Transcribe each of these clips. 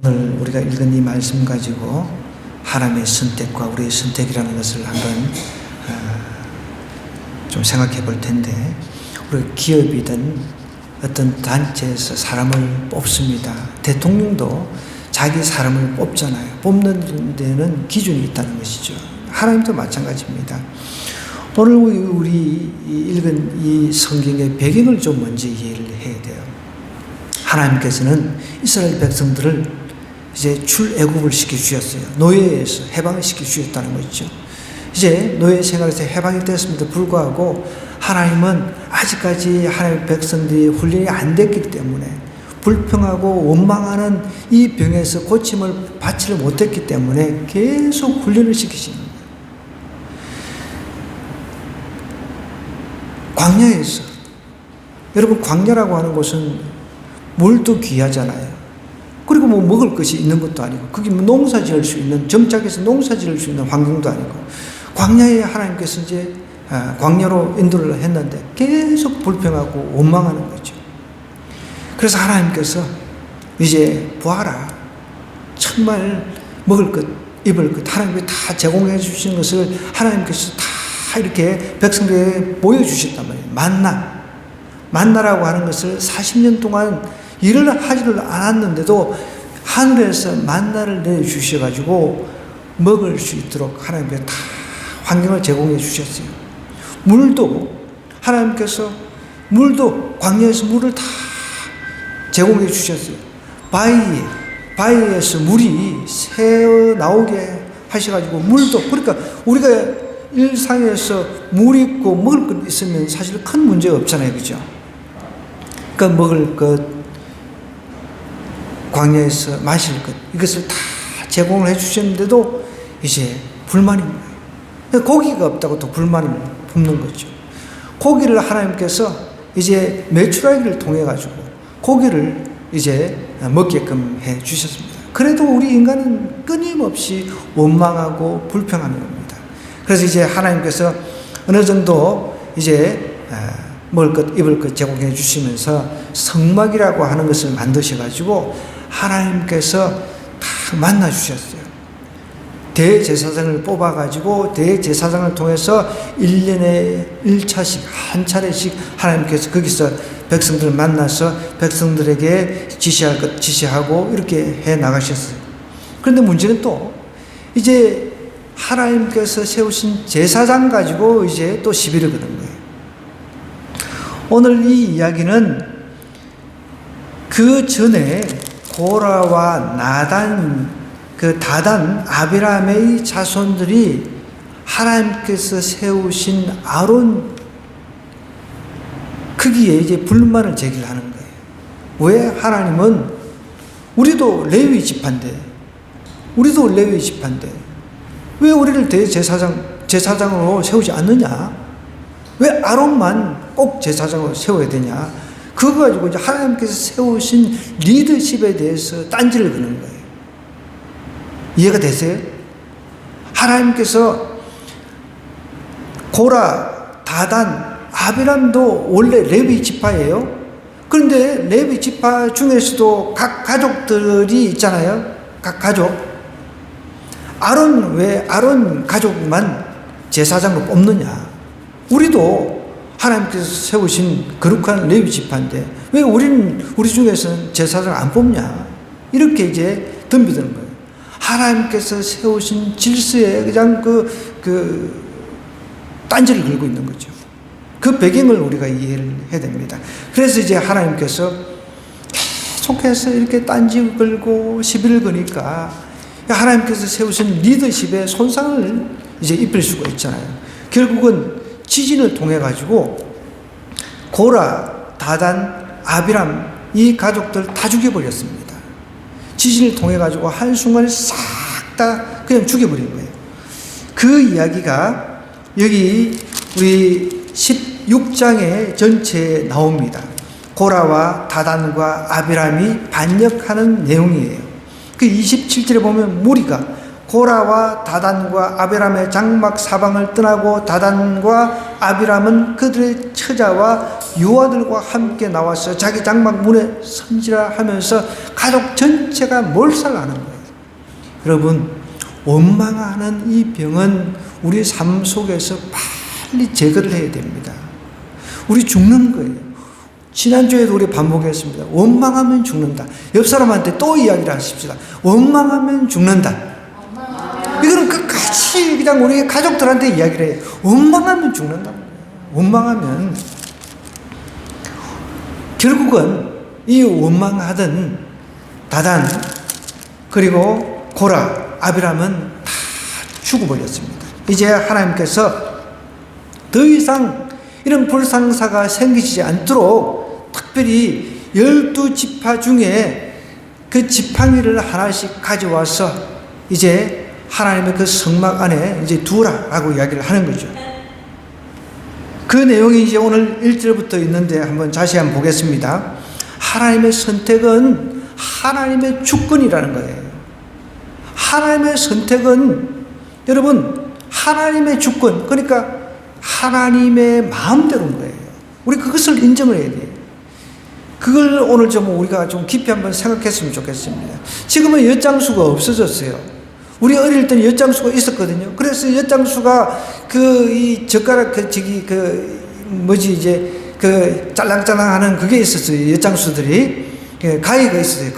오늘 우리가 읽은 이 말씀 가지고 하나님의 선택과 우리의 선택이라는 것을 한번 좀 생각해 볼 텐데, 우리 기업이든 어떤 단체에서 사람을 뽑습니다. 대통령도 자기 사람을 뽑잖아요. 뽑는 데는 기준이 있다는 것이죠. 하나님도 마찬가지입니다. 오늘 우리 읽은 이 성경의 배경을 좀 먼저 이해를 해야 돼요. 하나님께서는 이스라엘 백성들을 이제 출애굽을 시켜주셨어요. 노예에서 해방을 시켜주셨다는 것이죠. 이제 노예 생활에서 해방이 됐음에도 불구하고 하나님은 아직까지 하나님의 백성들이 훈련이 안 됐기 때문에, 불평하고 원망하는 이 병에서 고침을 받지를 못했기 때문에 계속 훈련을 시키시는 거예요. 광야에서, 여러분, 광야라고 하는 곳은 물도 귀하잖아요. 그리고 뭐 먹을 것이 있는 것도 아니고, 거기 농사 지을 수 있는, 정착해서 농사 지을 수 있는 환경도 아니고, 광야에 하나님께서 이제 광야로 인도를 했는데 계속 불평하고 원망하는 거죠. 그래서 하나님께서 이제 보아라, 정말 먹을 것, 입을 것 하나님이 다 제공해 주신 것을 하나님께서 다 이렇게 백성들에게 보여주셨단 말이에요. 만나라고 하는 것을 40년 동안 일을 하지를 않았는데도 하늘에서 만나를 내주셔가지고 먹을 수 있도록 하나님께서 다 환경을 제공해 주셨어요. 물도 하나님께서 광야에서 물을 다 제공해 주셨어요. 바위에서 물이 새어 나오게 하셔가지고 물도, 그러니까 우리가 일상에서 물 있고 먹을 것 있으면 사실 큰 문제가 없잖아요. 그죠? 그러니까 먹을 것, 광야에서 마실 것, 이것을 다 제공을 해 주셨는데도 이제 불만입니다. 고기가 없다고 또 불만을 품는 거죠. 고기를 하나님께서 이제 메추라기를 통해 가지고 고기를 이제 먹게끔 해 주셨습니다. 그래도 우리 인간은 끊임없이 원망하고 불평하는 겁니다. 그래서 이제 하나님께서 어느 정도 이제 먹을 것, 입을 것 제공해 주시면서 성막이라고 하는 것을 만드셔 가지고 하나님께서 다 만나 주셨어요. 대제사장을 뽑아가지고 대제사장을 통해서 1년에 1차씩 한 차례씩 하나님께서 거기서 백성들을 만나서 백성들에게 지시할 것 지시하고 이렇게 해 나가셨어요. 그런데 문제는 또 이제 하나님께서 세우신 제사장 가지고 이제 또 시비를 거는 거예요. 오늘 이 이야기는 그 전에 고라와 다단, 아비람의 자손들이 하나님께서 세우신 아론 거기에 이제 불만을 제기하는 거예요. 왜 하나님은 우리도 레위 지파인데 왜 우리를 제사장으로 세우지 않느냐? 왜 아론만 꼭 제사장으로 세워야 되냐? 그거 가지고 이제 하나님께서 세우신 리더십에 대해서 딴지를 거는 거예요. 이해가 되세요? 하나님께서 고라, 다단, 아비람도 원래 레위 지파예요. 그런데 레위 지파 중에서도 각 가족들이 있잖아요. 각 가족. 왜 아론 가족만 제사장으로 뽑느냐? 우리도 하나님께서 세우신 거룩한 레위 지파인데 왜 우리 중에서는 제사장 안 뽑냐? 이렇게 이제 덤비드는 거예요. 하나님께서 세우신 질서에 그냥 딴지를 걸고 있는 거죠. 그 배경을 우리가 이해를 해야 됩니다. 그래서 이제 하나님께서 계속해서 이렇게 딴지 걸고 시비를 거니까 하나님께서 세우신 리더십에 손상을 이제 입힐 수가 있잖아요. 결국은 지진을 통해 가지고 고라, 다단, 아비람 이 가족들 다 죽여버렸습니다. 지진을 통해 가지고 한순간에 싹 다 그냥 죽여버린 거예요. 그 이야기가 여기 우리 16장의 전체에 나옵니다. 고라와 다단과 아비람이 반역하는 내용이에요. 그 27절에 보면 무리가 고라와 다단과 아비람의 장막 사방을 떠나고 다단과 아비람은 그들의 처자와 유아들과 함께 나와서 자기 장막 문에 선지라 하면서 가족 전체가 몰살하는 거예요. 여러분, 원망하는 이 병은 우리 삶 속에서 빨리 제거를 해야 됩니다. 우리 죽는 거예요. 지난주에도 우리 반복했습니다. 원망하면 죽는다. 옆 사람한테 또 이야기를 하십시다. 원망하면 죽는다. 이거는 끝까지 그냥 우리 가족들한테 이야기를 해요. 원망하면 죽는다. 원망하면 결국은 이 원망하던 다단 그리고 고라 아비람은 다 죽어버렸습니다. 이제 하나님께서 더 이상 이런 불상사가 생기지 않도록 특별히 12지파 중에 그 지팡이를 하나씩 가져와서 이제 하나님의 그 성막 안에 이제 두라라고 이야기를 하는 거죠. 그 내용이 이제 오늘 1절부터 있는데 한번 자세히 한번 보겠습니다. 하나님의 선택은 하나님의 주권이라는 거예요. 하나님의 선택은 여러분 하나님의 주권, 그러니까 하나님의 마음대로인 거예요. 우리 그것을 인정을 해야 돼요. 그걸 오늘 좀 우리가 좀 깊이 한번 생각했으면 좋겠습니다. 지금은 엿장수가 없어졌어요. 우리 어릴 때는 엿장수가 있었거든요. 그래서 엿장수가 이 젓가락 짤랑짤랑하는 그게 있었어요. 엿장수들이 가위가 있었어요.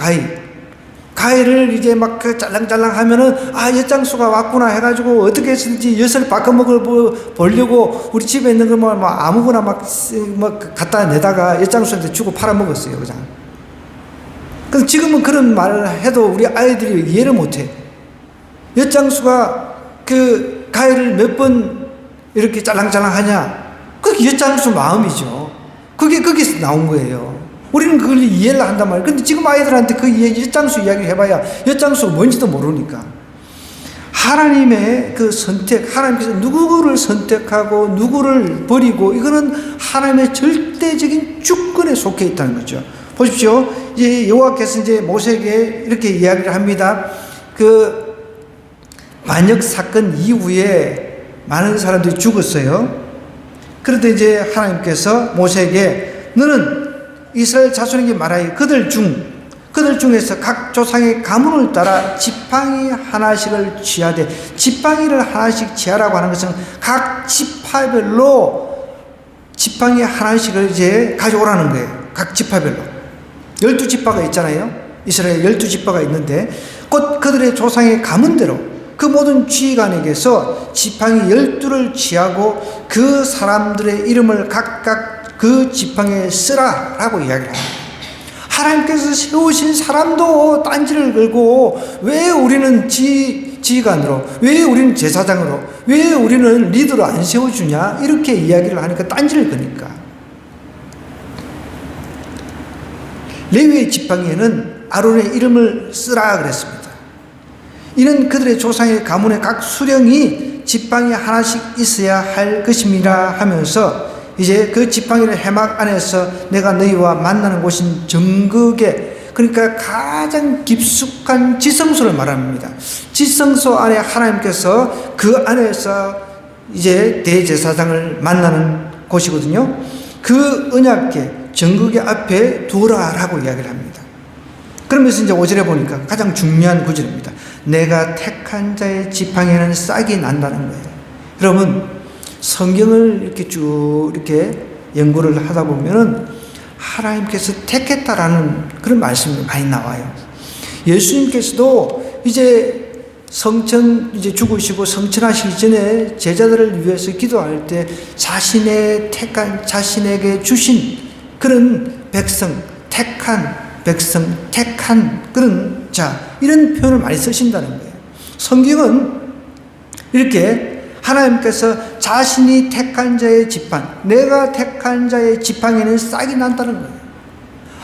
가위를 이제 막 짤랑짤랑 하면은 엿장수가 왔구나 해가지고 어떻게 해서든지 엿을 바꿔먹을 보려고 우리 집에 있는 것만 막 아무거나 막 갖다 내다가 엿장수한테 주고 팔아먹었어요. 그냥. 근데 지금은 그런 말을 해도 우리 아이들이 이해를 못해. 엿장수가 그 가위를 몇 번 이렇게 짤랑짤랑 하냐? 그게 엿장수 마음이죠. 그게 거기서 나온 거예요. 우리는 그걸 이해를 한단 말이에요. 근데 지금 아이들한테 그 엿장수 이야기를 해봐야 엿장수가 뭔지도 모르니까. 하나님의 그 선택, 하나님께서 누구를 선택하고 누구를 버리고 이거는 하나님의 절대적인 주권에 속해 있다는 거죠. 보십시오. 이제 여호와께서 이제 모세에게 이렇게 이야기를 합니다. 그 반역 사건 이후에 많은 사람들이 죽었어요. 그런데 이제 하나님께서 모세에게 너는 이스라엘 자손에게 말하여 그들 중에서 각 조상의 가문을 따라 지팡이 하나씩을 취하되, 지팡이를 하나씩 취하라고 하는 것은 각 지파별로 지팡이 하나씩을 이제 가져오라는 거예요. 각 지파별로 12지파가 있잖아요. 이스라엘 12지파가 있는데 곧 그들의 조상의 가문대로 그 모든 지휘관에게서 지팡이 12를 취하고 그 사람들의 이름을 각각 그 지팡이에 쓰라라고 이야기를 합니다. 하나님께서 세우신 사람도 딴지를 걸고 왜 우리는 지휘관으로, 왜 우리는 제사장으로, 왜 우리는 리더로 안 세워주냐 이렇게 이야기를 하니까 딴지를 거니까. 레위의 지팡이에는 아론의 이름을 쓰라 그랬습니다. 이는 그들의 조상의 가문의 각 수령이 지팡이 하나씩 있어야 할 것임이라 하면서 이제 그 지팡이를 해막 안에서 내가 너희와 만나는 곳인 정극에, 그러니까 가장 깊숙한 지성소를 말합니다. 지성소 안에 하나님께서 그 안에서 이제 대제사장을 만나는 곳이거든요. 그 언약궤 정극의 앞에 두라라고 이야기를 합니다. 그러면서 이제 5절에 보니까 가장 중요한 구절입니다. 내가 택한 자의 지팡이에는 싹이 난다는 거예요. 여러분, 성경을 이렇게 쭉 이렇게 연구를 하다 보면은 하나님께서 택했다라는 그런 말씀이 많이 나와요. 예수님께서도 이제 이제 죽으시고 성천하시기 전에 제자들을 위해서 기도할 때 자신의 택한, 자신에게 주신 그런 백성, 택한 백성, 택한 그런 자, 이런 표현을 많이 쓰신다는 거예요. 성경은 이렇게 하나님께서 자신이 택한 자의 지팡이, 내가 택한 자의 지팡이는 싹이 난다는 거예요.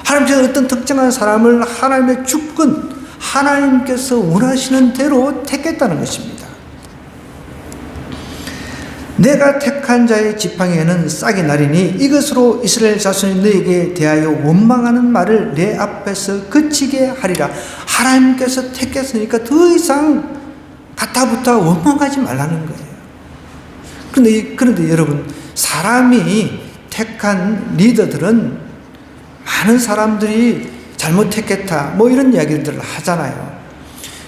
하나님께서 어떤 특정한 사람을 하나님의 주권, 하나님께서 원하시는 대로 택했다는 것입니다. 내가 택한 자의 지팡이에는 싹이 나리니 이것으로 이스라엘 자손이 너에게 대하여 원망하는 말을 내 앞에서 그치게 하리라. 하나님께서 택했으니까 더 이상 가타부타 원망하지 말라는 거예요. 그런데 여러분, 사람이 택한 리더들은 많은 사람들이 잘못 택했다, 뭐 이런 이야기들을 하잖아요.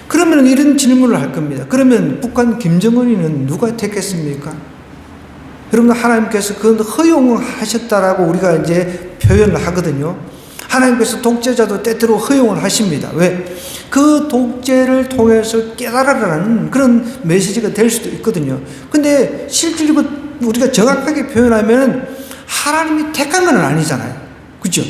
그러면 이런 질문을 할 겁니다. 그러면 북한 김정은이는 누가 택했습니까? 여러분, 하나님께서 그건 허용하셨다라고 우리가 이제 표현을 하거든요. 하나님께서 독재자도 때때로 허용을 하십니다. 왜? 그 독재를 통해서 깨달으라는 그런 메시지가 될 수도 있거든요. 근데 실질적으로 우리가 정확하게 표현하면 하나님이 택한 건 아니잖아요. 그죠?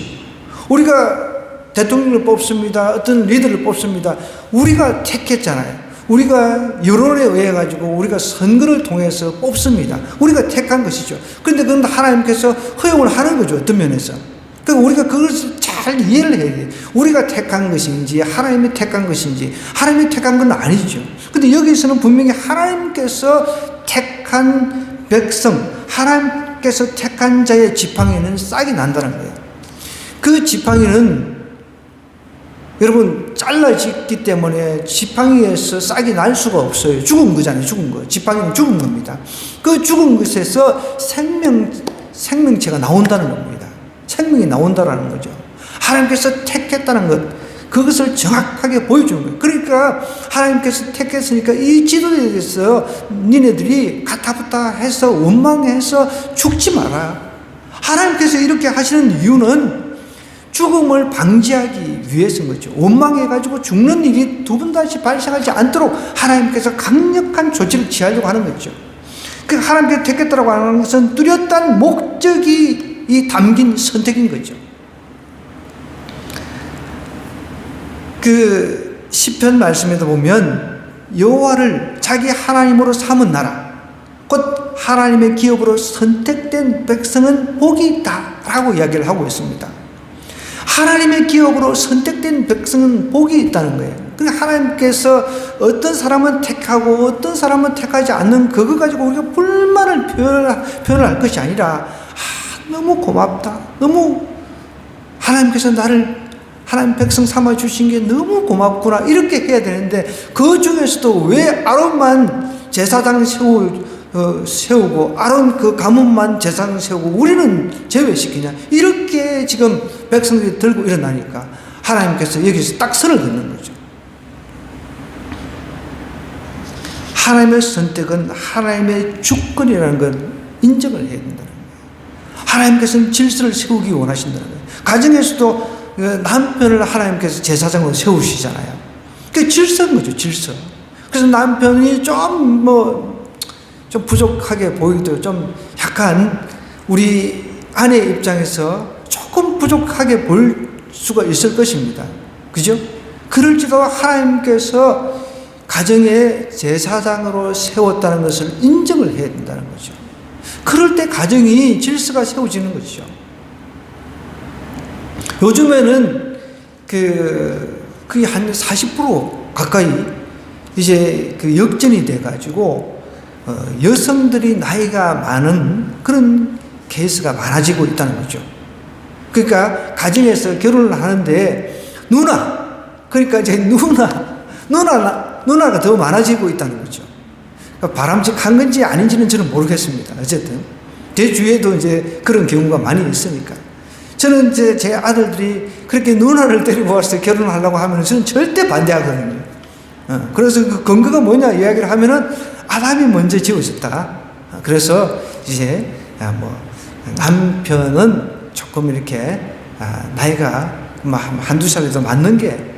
우리가 대통령을 뽑습니다. 어떤 리더를 뽑습니다. 우리가 택했잖아요. 우리가 여론에 의해 가지고 우리가 선거를 통해서 뽑습니다. 우리가 택한 것이죠. 그런데 그건 하나님께서 허용을 하는 거죠. 어떤 면에서. 그러니까 우리가 그것을 잘 이해를 해야 돼요. 우리가 택한 것인지 하나님이 택한 것인지. 하나님이 택한 건 아니죠. 근데 여기서는 분명히 하나님께서 택한 백성, 하나님께서 택한 자의 지팡이는 싹이 난다는 거예요. 그 지팡이는 여러분 잘라졌기 때문에 지팡이에서 싹이 날 수가 없어요. 죽은 거잖아요. 죽은 거. 지팡이는 죽은 겁니다. 그 죽은 것에서 생명체가 나온다는 겁니다. 생명이 나온다는 거죠. 하나님께서 택했다는 것, 그것을 정확하게 보여주는 거예요. 그러니까 하나님께서 택했으니까 이 지도에 대해서 니네들이 가타부타 해서 원망해서 죽지 마라. 하나님께서 이렇게 하시는 이유는 죽음을 방지하기 위해서인 거죠. 원망해가지고 죽는 일이 두 번 다시 발생하지 않도록 하나님께서 강력한 조치를 취하려고 하는 거죠. 그 하나님께서 택했다고 하는 것은 뚜렷한 목적이 담긴 선택인 거죠. 그 시편 말씀에도 보면 여호와를 자기 하나님으로 삼은 나라, 곧 하나님의 기업으로 선택된 백성은 복이 있다라고 이야기를 하고 있습니다. 하나님의 기업으로 선택된 백성은 복이 있다는 거예요. 그러니까 하나님께서 어떤 사람은 택하고 어떤 사람은 택하지 않는 그거 가지고 우리가 불만을 표현할 것이 아니라 너무 고맙다. 너무 하나님께서 나를 하나님 백성 삼아주신 게 너무 고맙구나. 이렇게 해야 되는데 그 중에서도 왜 아론만 제사장 세우고 아론 그 가문만 제사장 세우고 우리는 제외시키냐. 이렇게 지금 백성들이 들고 일어나니까 하나님께서 여기서 딱 선을 긋는 거죠. 하나님의 선택은 하나님의 주권이라는 걸 인정을 해야 된다는 거예요. 하나님께서는 질서를 세우기 원하신다는 거예요. 가정에서도 남편을 하나님께서 제사장으로 세우시잖아요. 그게 질서인 거죠, 질서. 그래서 남편이 좀 부족하게 보이도 좀 약간 우리 아내 입장에서 조금 부족하게 볼 수가 있을 것입니다. 그죠? 그럴지도 하나님께서 가정의 제사장으로 세웠다는 것을 인정을 해야 된다는 거죠. 그럴 때 가정이 질서가 세워지는 것이죠. 요즘에는 거의 한 40% 가까이 이제 그 역전이 돼가지고 여성들이 나이가 많은 그런 케이스가 많아지고 있다는 거죠. 그러니까 가정에서 결혼을 하는데 그러니까 이제 누나가 더 많아지고 있다는 거죠. 그러니까 바람직한 건지 아닌지는 저는 모르겠습니다. 어쨌든 제 주위에도 이제 그런 경우가 많이 있으니까. 저는 이제 제 아들들이 그렇게 누나를 데리고 와서 결혼하려고 하면 저는 절대 반대하거든요. 그래서 그 근거가 뭐냐 이야기를 하면은 아담이 먼저 지어졌다. 그래서 이제 남편은 조금 이렇게 나이가 한두 살에도 많은 게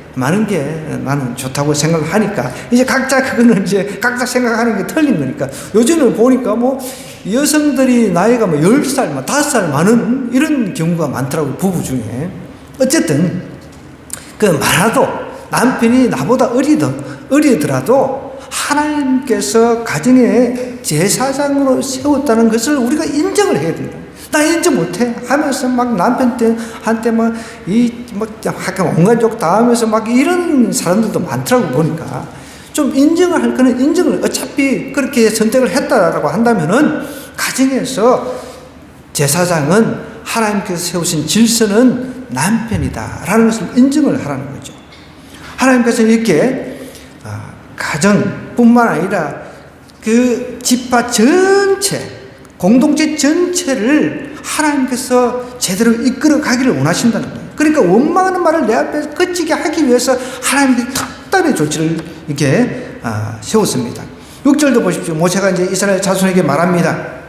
나는 좋다고 생각을 하니까 이제 각자 그거는 이제 각자 생각하는 게 틀린 거니까 요즘은 보니까 여성들이 나이가 10살, 5살 많은 이런 경우가 많더라고요. 부부 중에. 어쨌든 많아도 남편이 나보다 어리더라도 하나님께서 가정의 제사장으로 세웠다는 것을 우리가 인정을 해야 된다. 나 인정 못해 하면서 남편한테 온갖 욕 다 하면서 이런 사람들도 많더라고 보니까 좀 인정을 할 거는 인정을 어차피 그렇게 선택을 했다라고 한다면은 가정에서 제사장은 하나님께서 세우신 질서는 남편이다라는 것을 인정을 하라는 거죠. 하나님께서 이렇게 가정 뿐만 아니라 그 지파 전체, 공동체 전체를 하나님께서 제대로 이끌어 가기를 원하신다는 거예요. 그러니까 원망하는 말을 내 앞에 그치게 하기 위해서 하나님께서 특별히 조치를 이렇게 세웠습니다. 6절도 보십시오. 모세가 이제 이스라엘 자손에게 말합니다.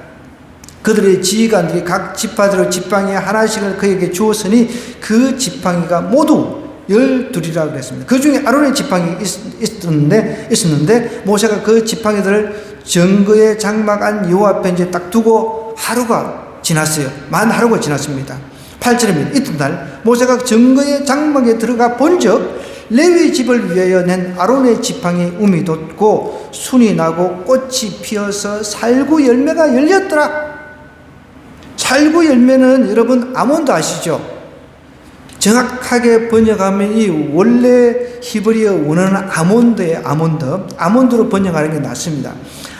그들의 지휘관들이 각 지파대로 지팡이 하나씩을 그에게 주었으니 그 지팡이가 모두 12이라고 그랬습니다. 그 중에 아론의 지팡이 있었는데 모세가 그 지팡이들을 정거의 장막 안 여호와 앞에 이제 딱 두고 하루가 지났어요. 만 하루가 지났습니다. 8절입니다. 이튿날 모세가 정거의 장막에 들어가 본즉 레위 집을 위하여 낸 아론의 지팡이 움이 돋고 순이 나고 꽃이 피어서 살구 열매가 열렸더라. 살구 열매는 여러분 아몬드 아시죠? 정확하게 번역하면 이 원래 히브리어 원어는 아몬드로 번역하는 게 낫습니다.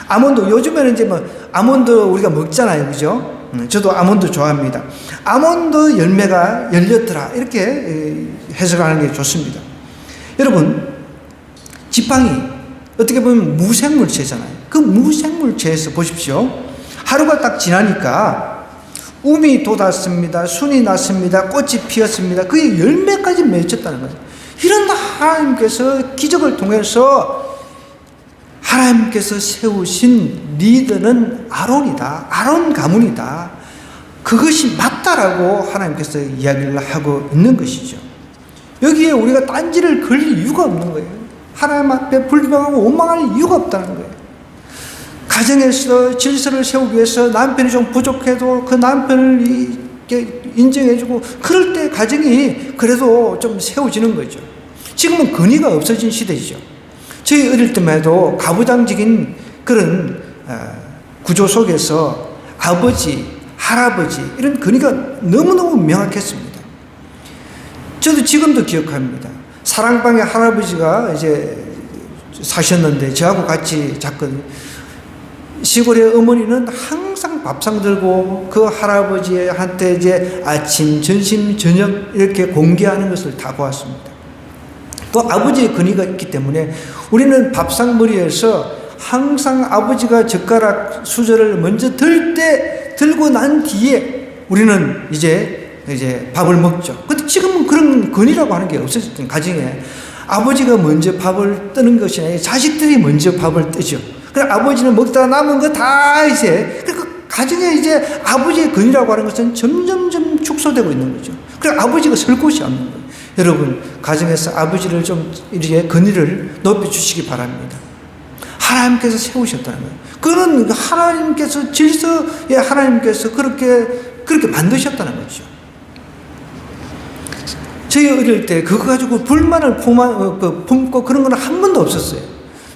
아몬드, 요즘에는 이제 아몬드 우리가 먹잖아요. 그죠? 저도 아몬드 좋아합니다. 아몬드 열매가 열렸더라. 이렇게 해석하는 게 좋습니다. 여러분, 지팡이, 어떻게 보면 무생물체잖아요. 그 무생물체에서 보십시오. 하루가 딱 지나니까 움이 돋았습니다. 순이 났습니다. 꽃이 피었습니다. 그의 열매까지 맺혔다는 거죠. 이런 하나님께서 기적을 통해서 하나님께서 세우신 리더는 아론이다. 아론 가문이다. 그것이 맞다라고 하나님께서 이야기를 하고 있는 것이죠. 여기에 우리가 딴지를 걸릴 이유가 없는 거예요. 하나님 앞에 불평하고 원망할 이유가 없다는 거예요. 가정에서 질서를 세우기 위해서 남편이 좀 부족해도 그 남편을 인정해주고 그럴 때 가정이 그래도 좀 세워지는 거죠. 지금은 근위가 없어진 시대이죠. 저희 어릴 때만 해도 가부장적인 그런 구조 속에서 아버지, 할아버지 이런 근위가 너무너무 명확했습니다. 저도 지금도 기억합니다. 사랑방에 할아버지가 이제 사셨는데 저하고 같이 잤거든요. 시골의 어머니는 항상 밥상 들고 그 할아버지한테 이제 아침, 점심, 저녁 이렇게 공개하는 것을 다 보았습니다. 또 아버지의 근위가 있기 때문에 우리는 밥상머리에서 항상 아버지가 젓가락 수저를 먼저 들고 난 뒤에 우리는 이제 밥을 먹죠. 근데 지금은 그런 근위라고 하는 게 없어졌던 가정에 아버지가 먼저 밥을 뜨는 것이 아니라 자식들이 먼저 밥을 뜨죠. 그래 아버지는 먹다가 남은 거 다 이제 그 가정에 이제 아버지의 근위라고 하는 것은 점점점 축소되고 있는 거죠. 그래 아버지가 설 곳이 없는 거예요. 여러분 가정에서 아버지를 좀 이렇게 근위를 높여주시기 바랍니다. 하나님께서 세우셨다는 거예요. 그는 하나님께서 질서에 하나님께서 그렇게 만드셨다는 거죠. 저희 어릴 때 그거 가지고 불만을 품고 그런 건 한 번도 없었어요.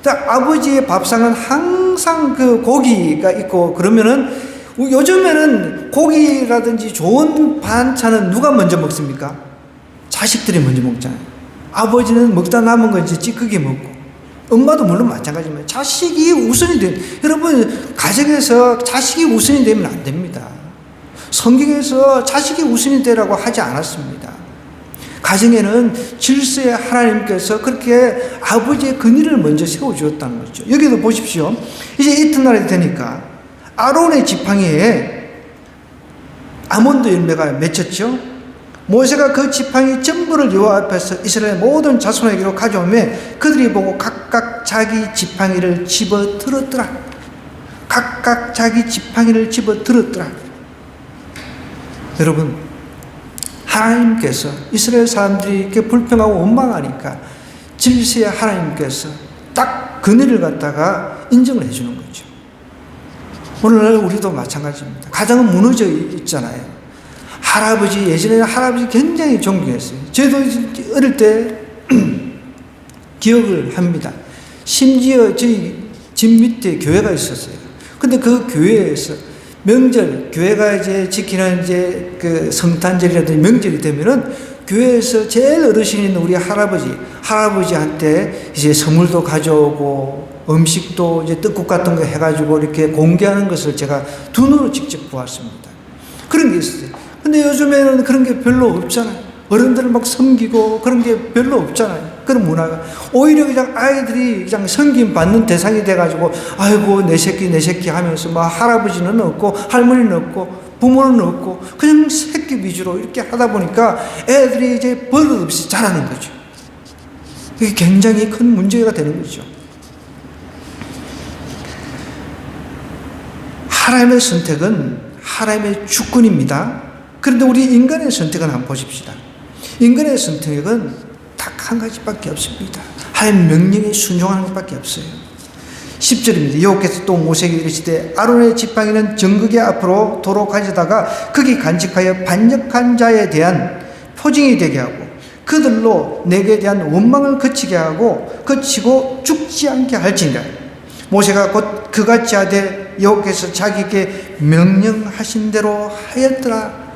아버지의 밥상은 항상 그 고기가 있고 그러면은 요즘에는 고기라든지 좋은 반찬은 누가 먼저 먹습니까? 자식들이 먼저 먹잖아요. 아버지는 먹다 남은 거 이제 찌끄게 먹고 엄마도 물론 마찬가지지만 자식이 우선이 돼. 여러분 가정에서 자식이 우선이 되면 안 됩니다. 성경에서 자식이 우선이 되라고 하지 않았습니다. 가정에는 질서에 하나님께서 그렇게 아버지의 근위를 먼저 세워주었다는 거죠. 여기도 보십시오. 이제 이튿날이 되니까 아론의 지팡이에 아몬드 열매가 맺혔죠. 모세가 그 지팡이 전부를 여호와 앞에서 이스라엘 모든 자손에게로 가져오며 그들이 보고 각각 자기 지팡이를 집어 들었더라. 각각 자기 지팡이를 집어 들었더라. 여러분 하나님께서 이스라엘 사람들이 이렇게 불평하고 원망하니까 질서에 하나님께서 딱 근위를 갖다가 인정을 해주는 거죠. 오늘날 우리도 마찬가지입니다. 가정은 무너져 있잖아요. 할아버지, 예전에는 할아버지 굉장히 존경했어요. 저도 어릴 때 기억을 합니다. 심지어 저희 집 밑에 교회가 있었어요. 근데 그 교회에서 명절, 교회가 이제 지키는 이제 그 성탄절이라든지 명절이 되면은 교회에서 제일 어르신 있는 우리 할아버지한테 이제 선물도 가져오고 음식도 이제 떡국 같은 거 해가지고 이렇게 공개하는 것을 제가 두 눈으로 직접 보았습니다. 그런 게 있었어요. 근데 요즘에는 그런 게 별로 없잖아요. 어른들을 막 섬기고 그런 게 별로 없잖아요. 그런 문화가. 오히려 그냥 아이들이 그냥 섬김 받는 대상이 돼가지고, 아이고, 내 새끼 하면서 막 할아버지는 없고, 할머니는 없고, 부모는 없고, 그냥 새끼 위주로 이렇게 하다 보니까 애들이 이제 버릇없이 자라는 거죠. 이게 굉장히 큰 문제가 되는 거죠. 하나님의 선택은 하나님의 주권입니다. 그런데 우리 인간의 선택은 한번 보십시다. 인간의 선택은 딱 한 가지밖에 없습니다. 하나님 명령에 순종하는 것밖에 없어요. 10절입니다. 여호와께서 또 모세에게 이르시되 아론의 지팡이는 정극의 앞으로 도로 가져다가 거기 간직하여 반역한 자에 대한 표징이 되게 하고 그들로 내게 대한 원망을 그치게 하고 그치고 죽지 않게 할지니라. 모세가 곧 그같이 하되 여호와께서 자기에게 명령하신 대로 하였더라.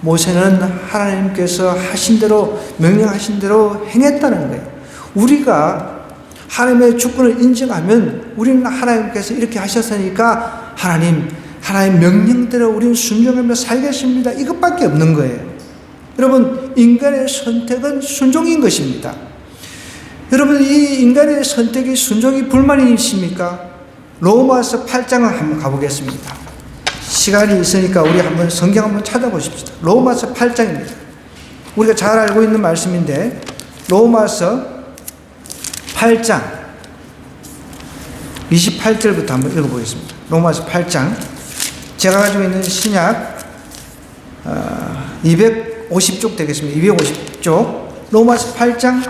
모세는 하나님께서 하신 대로 명령하신 대로 행했다는 거예요. 우리가 하나님의 주권을 인정하면 우리는 하나님께서 이렇게 하셨으니까 하나님 명령대로 우리는 순종하며 살겠습니다. 이것밖에 없는 거예요. 여러분, 인간의 선택은 순종인 것입니다. 여러분, 이 인간의 선택이 순종이 불만이십니까? 로마서 8장을 한번 가보겠습니다. 시간이 있으니까 우리 한번 성경 한번 찾아보십시다. 로마서 8장입니다. 우리가 잘 알고 있는 말씀인데 로마서 8장 28절부터 한번 읽어보겠습니다. 로마서 8장 제가 가지고 있는 신약 250쪽 되겠습니다. 250쪽 로마서 8장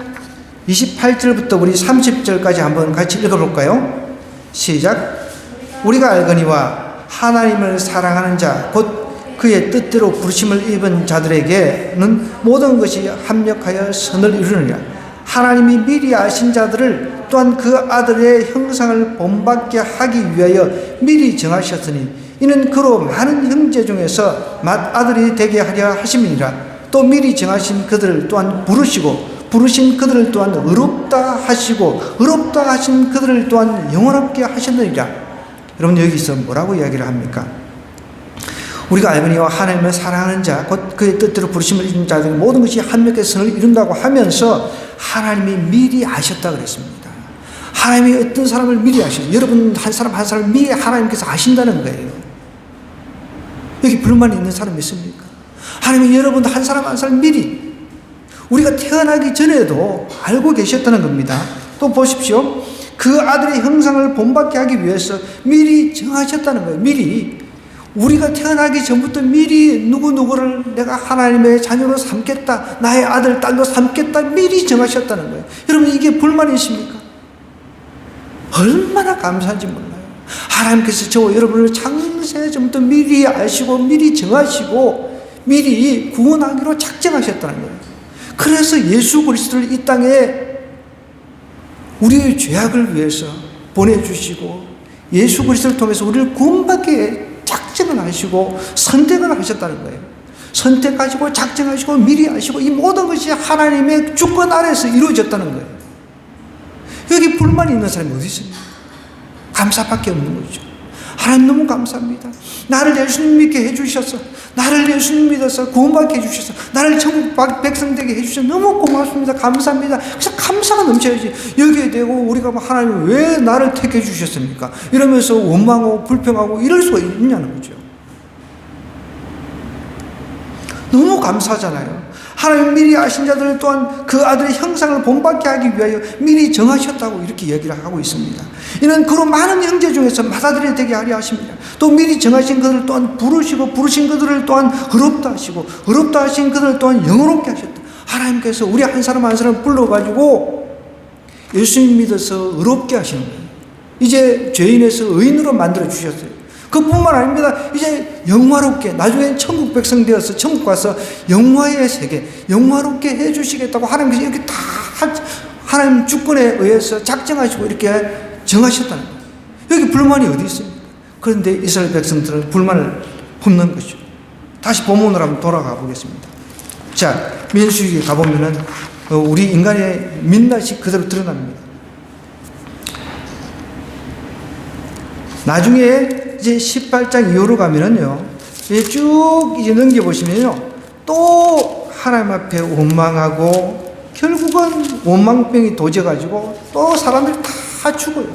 28절부터 우리 30절까지 한번 같이 읽어볼까요? 시작. 우리가 알거니와 하나님을 사랑하는 자 곧 그의 뜻대로 부르심을 입은 자들에게는 모든 것이 합력하여 선을 이루느니라. 하나님이 미리 아신 자들을 또한 그 아들의 형상을 본받게 하기 위하여 미리 정하셨으니 이는 그로 많은 형제 중에서 맏아들이 되게 하려 하심이니라. 또 미리 정하신 그들을 또한 부르시고 부르신 그들을 또한 의롭다 하시고 의롭다 하신 그들을 또한 영원롭게 하셨느니라. 여러분, 여기서 뭐라고 이야기를 합니까? 우리가 알거니와 하나님을 사랑하는 자 곧 그의 뜻대로 부르심을 입은 자들 모든 것이 합력해서 선을 이룬다고 하면서 하나님이 미리 아셨다 그랬습니다. 하나님이 어떤 사람을 미리 아셨어요. 여러분 한 사람 한 사람을 미리 하나님께서 아신다는 거예요. 여기 불만이 있는 사람이 있습니까? 하나님이 여러분 한 사람 한 사람 미리 우리가 태어나기 전에도 알고 계셨다는 겁니다. 또 보십시오. 그 아들의 형상을 본받게 하기 위해서 미리 정하셨다는 거예요. 미리. 우리가 태어나기 전부터 미리 누구누구를 내가 하나님의 자녀로 삼겠다. 나의 아들, 딸로 삼겠다. 미리 정하셨다는 거예요. 여러분, 이게 불만이십니까? 얼마나 감사한지 몰라요. 하나님께서 저와 여러분을 창세 전부터 미리 아시고 미리 정하시고 미리 구원하기로 작정하셨다는 거예요. 그래서 예수 그리스도를 이 땅에 우리의 죄악을 위해서 보내주시고 예수 그리스도를 통해서 우리를 구원받게 작정을 하시고 선택을 하셨다는 거예요. 선택하시고 작정하시고 미리 하시고 이 모든 것이 하나님의 주권 아래에서 이루어졌다는 거예요. 여기 불만이 있는 사람이 어디 있습니까? 감사밖에 없는 거죠. 하나님 너무 감사합니다. 나를 예수님 믿게 해주셔서 나를 예수님 믿어서 구원받게 해주셔서 나를 천국 백성 되게 해주셔서 너무 고맙습니다. 감사합니다. 그래서 감사가 넘쳐야지. 여기에 대고 우리가 하나님 왜 나를 택해 주셨습니까? 이러면서 원망하고 불평하고 이럴 수가 있냐는 거죠. 너무 감사하잖아요. 하나님 미리 아신 자들을 또한 그 아들의 형상을 본받게 하기 위하여 미리 정하셨다고 이렇게 얘기를 하고 있습니다. 이는 그로 많은 형제 중에서 맏아들이 되게 하려 하십니다. 또 미리 정하신 그들을 또한 부르시고 부르신 그들을 또한 의롭다 하시고 의롭다 하신 그들을 또한 영원롭게 하셨다. 하나님께서 우리 한 사람 한 사람 불러가지고 예수님 믿어서 의롭게 하시는 거예요. 이제 죄인에서 의인으로 만들어 주셨어요. 그뿐만 아닙니다. 이제 영화롭게 나중엔 천국 백성 되어서 천국 가서 영화의 세계 영화롭게 해주시겠다고 하나님께서 이렇게 다 하나님 주권에 의해서 작정하시고 이렇게 정하셨다는 거예요. 여기 불만이 어디 있습니까? 그런데 이스라엘 백성들은 불만을 품는 거죠. 다시 본문으로 한번 돌아가 보겠습니다. 자, 민수기에 가보면은 우리 인간의 민낯이 그대로 드러납니다. 나중에 이제 18장 이후로 가면은요, 쭉 이제 넘겨보시면요, 또 하나님 앞에 원망하고 결국은 원망병이 도져가지고 또 사람들이 다 죽어요.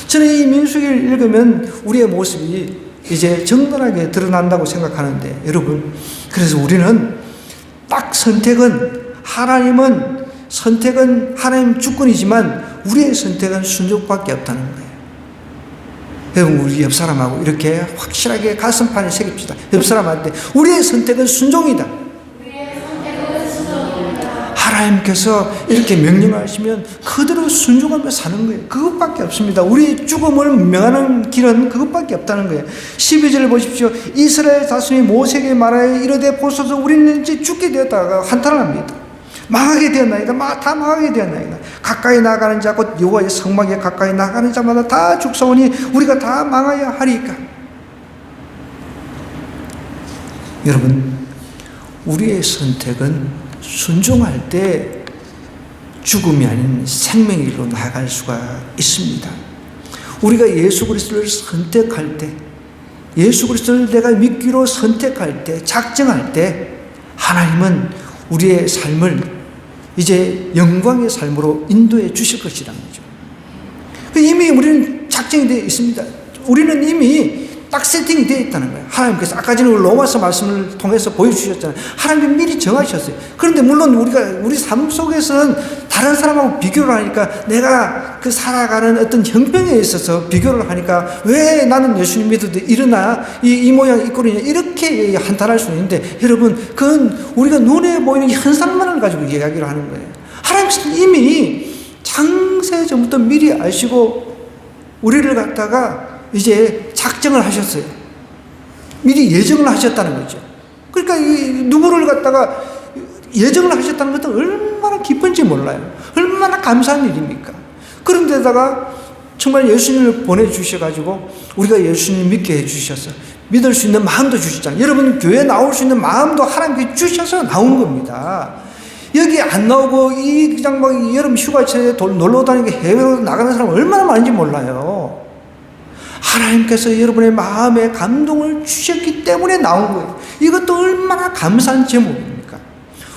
저는 이 민수기를 읽으면 우리의 모습이 이제 정돈하게 드러난다고 생각하는데, 여러분, 그래서 우리는 딱 선택은 하나님 주권이지만 우리의 선택은 순종밖에 없다는 거예요. 여러분, 우리 옆 사람하고 이렇게 확실하게 가슴판에 새깁시다. 옆 사람한테 우리의 선택은 순종이다. 하나님께서 이렇게 명령하시면 그대로 순종하며 사는 거예요. 그것밖에 없습니다. 우리 죽음을 명하는 길은 그것밖에 없다는 거예요. 12절을 보십시오. 이스라엘 자손이 모세에게 말하여 이르되 보소서 우리는 이제 죽게 되었다가 한탄을 합니다. 망하게 되었나이다. 다 망하게 되었나이다. 가까이 나가는 자 곧 여호와의 성막에 가까이 나가는 자마다 다 죽사오니 우리가 다 망하여 하리까. 여러분, 우리의 선택은 순종할 때 죽음이 아닌 생명의 길로 나아갈 수가 있습니다. 우리가 예수 그리스도를 선택할 때, 예수 그리스도를 내가 믿기로 선택할 때, 작정할 때 하나님은 우리의 삶을 이제 영광의 삶으로 인도해 주실 것이라는 거죠. 이미 우리는 작정이 되어 있습니다. 우리는 이미 딱 세팅이 되어 있다는 거예요. 하나님께서 아까 전에 로마서 말씀을 통해서 보여주셨잖아요. 하나님이 미리 정하셨어요. 그런데 물론 우리 삶 속에서는 다른 사람하고 비교를 하니까, 내가 그 살아가는 어떤 형편에 있어서 비교를 하니까 왜 나는 예수님 믿어도 이러나 이 모양 이 꼴이냐 이렇게 한탄할 수는 있는데, 여러분, 그건 우리가 눈에 보이는 현상만을 가지고 이야기를 하는 거예요. 하나님께서는 이미 창세전부터 미리 아시고 우리를 갖다가 이제 작정을 하셨어요. 미리 예정을 하셨다는 거죠. 그러니까 누구를 갖다가 예정을 하셨다는 것도 얼마나 기쁜지 몰라요. 얼마나 감사한 일입니까? 그런데다가 정말 예수님을 보내주셔가지고 우리가 예수님 믿게 해주셔서 믿을 수 있는 마음도 주셨잖아요. 여러분, 교회 나올 수 있는 마음도 하나님께 주셔서 나온 겁니다. 여기 안 나오고 그냥 막 여름 휴가철에 놀러 다니고 해외로 나가는 사람 얼마나 많은지 몰라요. 하나님께서 여러분의 마음에 감동을 주셨기 때문에 나온 거예요. 이것도 얼마나 감사한 제목입니까?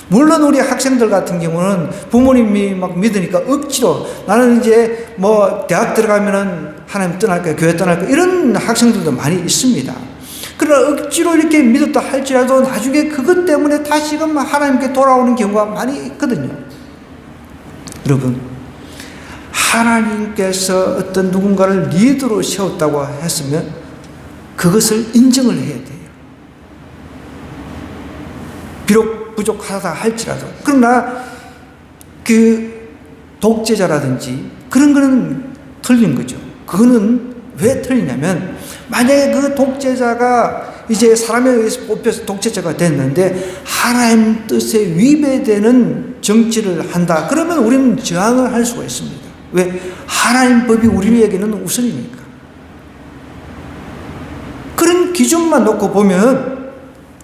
물론 우리 학생들 같은 경우는 부모님이 막 믿으니까 억지로, 나는 이제 뭐 대학 들어가면은 하나님 떠날 거야, 교회 떠날 거야, 이런 학생들도 많이 있습니다. 그러나 억지로 이렇게 믿었다 할지라도 나중에 그것 때문에 다시금 하나님께 돌아오는 경우가 많이 있거든요. 여러분, 하나님께서 어떤 누군가를 리더로 세웠다고 했으면 그것을 인정을 해야 돼요. 비록 부족하다 할지라도. 그러나 그 독재자라든지 그런 거는 틀린 거죠. 그거는 왜 틀리냐면, 만약에 그 독재자가 이제 사람에 의해서 뽑혀서 독재자가 됐는데 하나님 뜻에 위배되는 정치를 한다, 그러면 우리는 저항을 할 수가 있습니다. 왜? 하나님 법이 우리에게는 우선이니까. 그런 기준만 놓고 보면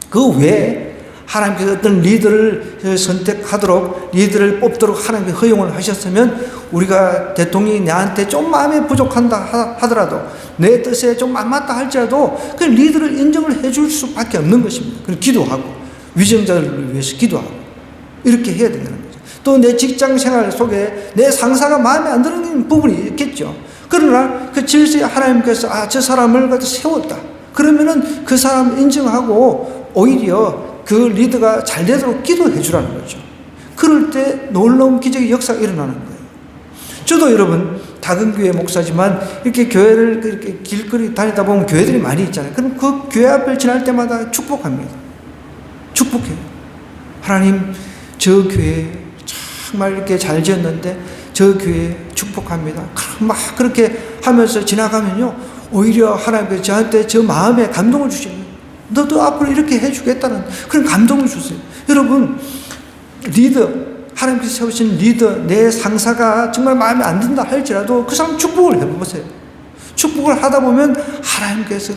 그 외에 하나님께서 어떤 리더를 선택하도록, 리더를 뽑도록 하나님께 허용을 하셨으면, 우리가 대통령이 나한테 좀 마음에 부족한다 하더라도, 내 뜻에 좀 안 맞다 할지라도 그 리더를 인정을 해줄 수밖에 없는 것입니다. 그럼 기도하고, 위정자를 위해서 기도하고, 이렇게 해야 된다는 거죠. 또 내 직장 생활 속에 내 상사가 마음에 안 드는 부분이 있겠죠. 그러나 그 질서에 하나님께서 저 사람을 갖다 세웠다, 그러면은 그 사람 인정하고 오히려 그 리더가 잘 되도록 기도해 주라는 거죠. 그럴 때 놀라운 기적의 역사가 일어나는 거예요. 저도 여러분, 작은 교회 목사지만 이렇게 교회를 이렇게 길거리 다니다 보면 교회들이 많이 있잖아요. 그럼 그 교회 앞을 지날 때마다 축복합니다. 축복해요. 하나님, 저 교회 정말 이렇게 잘 지었는데 저 교회 축복합니다. 막 그렇게 하면서 지나가면요, 오히려 하나님께서 저한테 저 마음에 감동을 주시는, 너도 앞으로 이렇게 해주겠다는 그런 감동을 주세요. 여러분, 리더, 하나님께서 세우신 리더, 내 상사가 정말 마음에 안 든다 할지라도 그 사람 축복을 해보세요. 축복을 하다 보면 하나님께서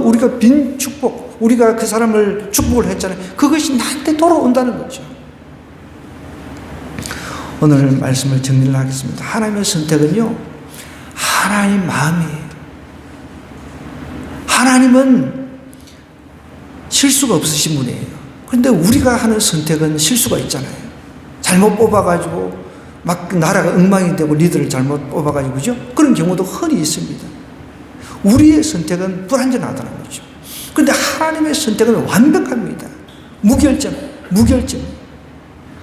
우리가 빈 축복, 우리가 그 사람을 축복을 했잖아요, 그것이 나한테 돌아온다는 거죠. 오늘 말씀을 정리를 하겠습니다. 하나님의 선택은요, 하나님 마음이에요. 하나님은 실수가 없으신 분이에요. 그런데 우리가 하는 선택은 실수가 있잖아요. 잘못 뽑아가지고 막 나라가 엉망이 되고 리더를 잘못 뽑아가지고 그죠? 그런 경우도 흔히 있습니다. 우리의 선택은 불완전하다는 거죠. 그런데 하나님의 선택은 완벽합니다. 무결점.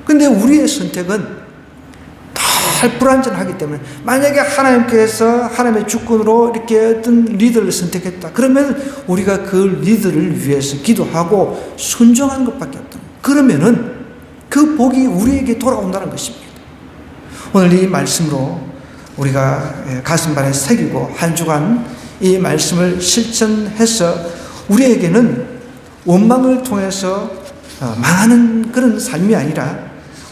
그런데 우리의 선택은 다 불완전하기 때문에 만약에 하나님께서 하나님의 주권으로 이렇게 어떤 리더를 선택했다. 그러면 우리가 그 리더를 위해서 기도하고 순종하는 것밖에 없다. 그러면은 그 복이 우리에게 돌아온다는 것입니다. 오늘 이 말씀으로 우리가 가슴판에 새기고 한 주간 이 말씀을 실천해서 우리에게는 원망을 통해서 망하는 그런 삶이 아니라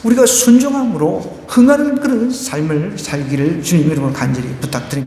우리가 순종함으로 흥하는 그런 삶을 살기를 주님 이름으로 간절히 부탁드립니다.